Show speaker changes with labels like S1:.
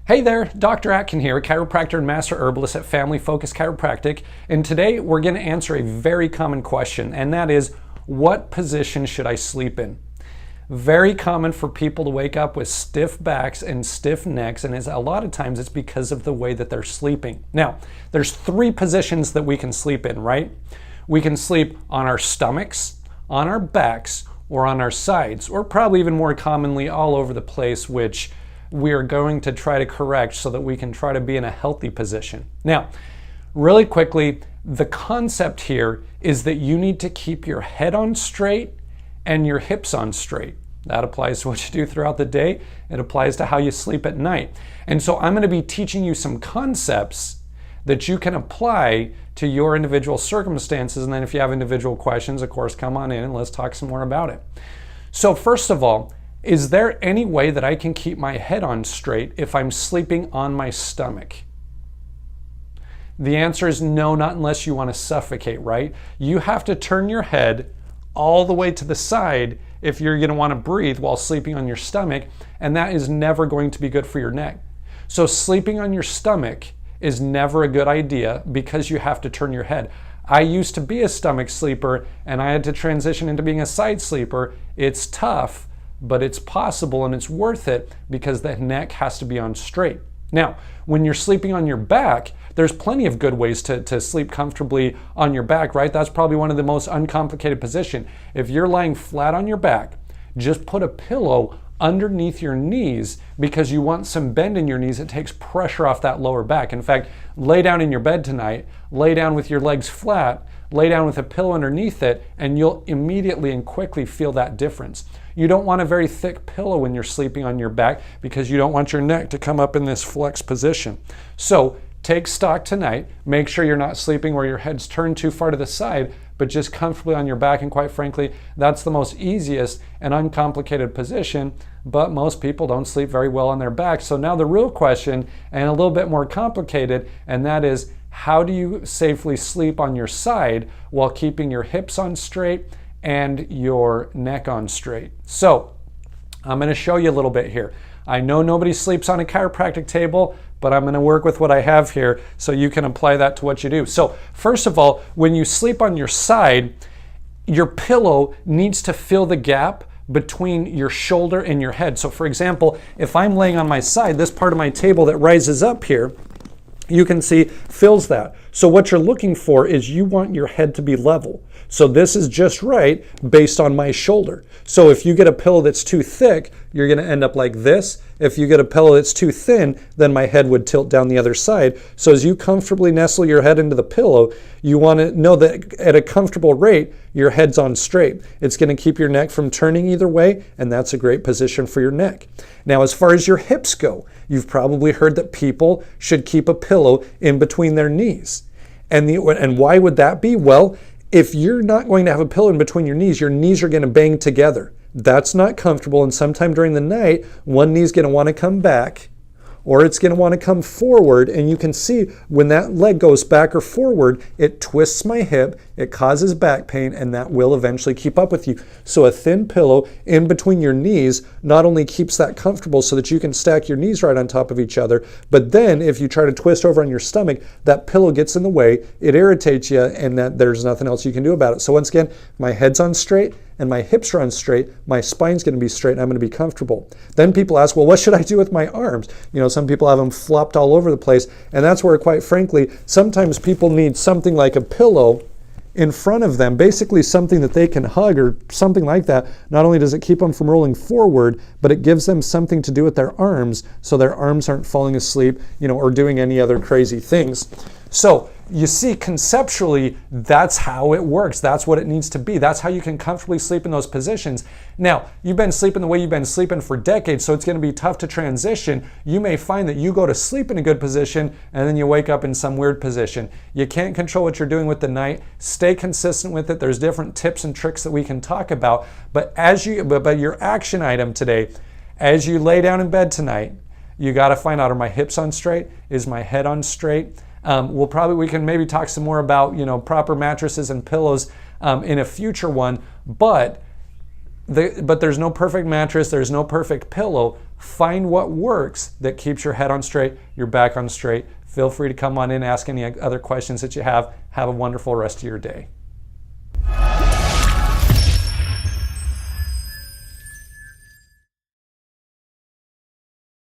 S1: Hey there, Dr. Atkin here, chiropractor and master herbalist at Family Focus Chiropractic, and today we're going to answer a very common question, and that is, what position should I sleep in? Very common for people to wake up with stiff backs and stiff necks, and a lot of times it's because of the way that they're sleeping. Now, there's three positions that we can sleep in, right? We can sleep on our stomachs, on our backs, or on our sides, or probably even more commonly all over the place, which we are going to try to correct so that we can try to be in a healthy position. Now, really quickly, the concept here is that you need to keep your head on straight and your hips on straight. That applies to what you do throughout the day. It applies to how you sleep at night. And so I'm going to be teaching you some concepts that you can apply to your individual circumstances. And then if you have individual questions, of course, come on in and let's talk some more about it. So first of all, is there any way that I can keep my head on straight if I'm sleeping on my stomach? The answer is no, not unless you want to suffocate, right? You have to turn your head all the way to the side if you're going to want to breathe while sleeping on your stomach, and that is never going to be good for your neck. So sleeping on your stomach is never a good idea because you have to turn your head. I used to be a stomach sleeper and I had to transition into being a side sleeper. It's tough, but it's possible and it's worth it because the neck has to be on straight. Now, when you're sleeping on your back, there's plenty of good ways to sleep comfortably on your back, right? That's probably one of the most uncomplicated positions. If you're lying flat on your back, just put a pillow underneath your knees because you want some bend in your knees. It takes pressure off that lower back. In fact, lay down in your bed tonight, lay down with your legs flat, lay down with a pillow underneath it, and you'll immediately and quickly feel that difference. You don't want a very thick pillow when you're sleeping on your back because you don't want your neck to come up in this flex position. So take stock tonight. Make sure you're not sleeping where your head's turned too far to the side, but just comfortably on your back. And quite frankly, that's the most easiest and uncomplicated position, but most people don't sleep very well on their back. So now the real question, and a little bit more complicated, and that is, how do you safely sleep on your side while keeping your hips on straight and your neck on straight? So I'm going to show you a little bit here. I know nobody sleeps on a chiropractic table, but I'm going to work with what I have here so you can apply that to what you do. So first of all, when you sleep on your side, your pillow needs to fill the gap between your shoulder and your head. So for example, if I'm laying on my side, this part of my table that rises up here, you can see fills that. So what you're looking for is you want your head to be level. So this is just right based on my shoulder. So if you get a pillow that's too thick, you're going to end up like this. If you get a pillow that's too thin, then my head would tilt down the other side. So as you comfortably nestle your head into the pillow, you want to know that at a comfortable rate, your head's on straight. It's going to keep your neck from turning either way, and that's a great position for your neck. Now, as far as your hips go, you've probably heard that people should keep a pillow in between their knees. And why would that be? Well, if you're not going to have a pillow in between your knees are going to bang together. That's not comfortable, and sometime during the night, one knee's going to want to come back, or it's going to want to come forward, and you can see when that leg goes back or forward, it twists my hip, it causes back pain, and that will eventually keep up with you. So a thin pillow in between your knees not only keeps that comfortable so that you can stack your knees right on top of each other, but then if you try to twist over on your stomach, that pillow gets in the way, it irritates you, and that there's nothing else you can do about it. So once again, my head's on straight, and my hips are on straight, my spine's going to be straight, and I'm going to be comfortable. Then people ask, well, what should I do with my arms? You know, some people have them flopped all over the place, and that's where, quite frankly, sometimes people need something like a pillow in front of them, basically something that they can hug or something like that. Not only does it keep them from rolling forward, but it gives them something to do with their arms so their arms aren't falling asleep, you know, or doing any other crazy things. So you see, conceptually, that's how it works. That's what it needs to be. That's how you can comfortably sleep in those positions. Now, you've been sleeping the way you've been sleeping for decades, so it's going to be tough to transition. You may find that you go to sleep in a good position and then you wake up in some weird position. You can't control what you're doing with the night. Stay consistent with it. There's different tips and tricks that we can talk about. But your action item today, as you lay down in bed tonight, you got to find out, are my hips on straight? Is my head on straight? We can maybe talk some more about, you know, proper mattresses and pillows in a future one, but there's no perfect mattress, there's no perfect pillow. Find what works that keeps your head on straight, your back on straight. Feel free to come on in, ask any other questions that you have. Have a wonderful rest of your day.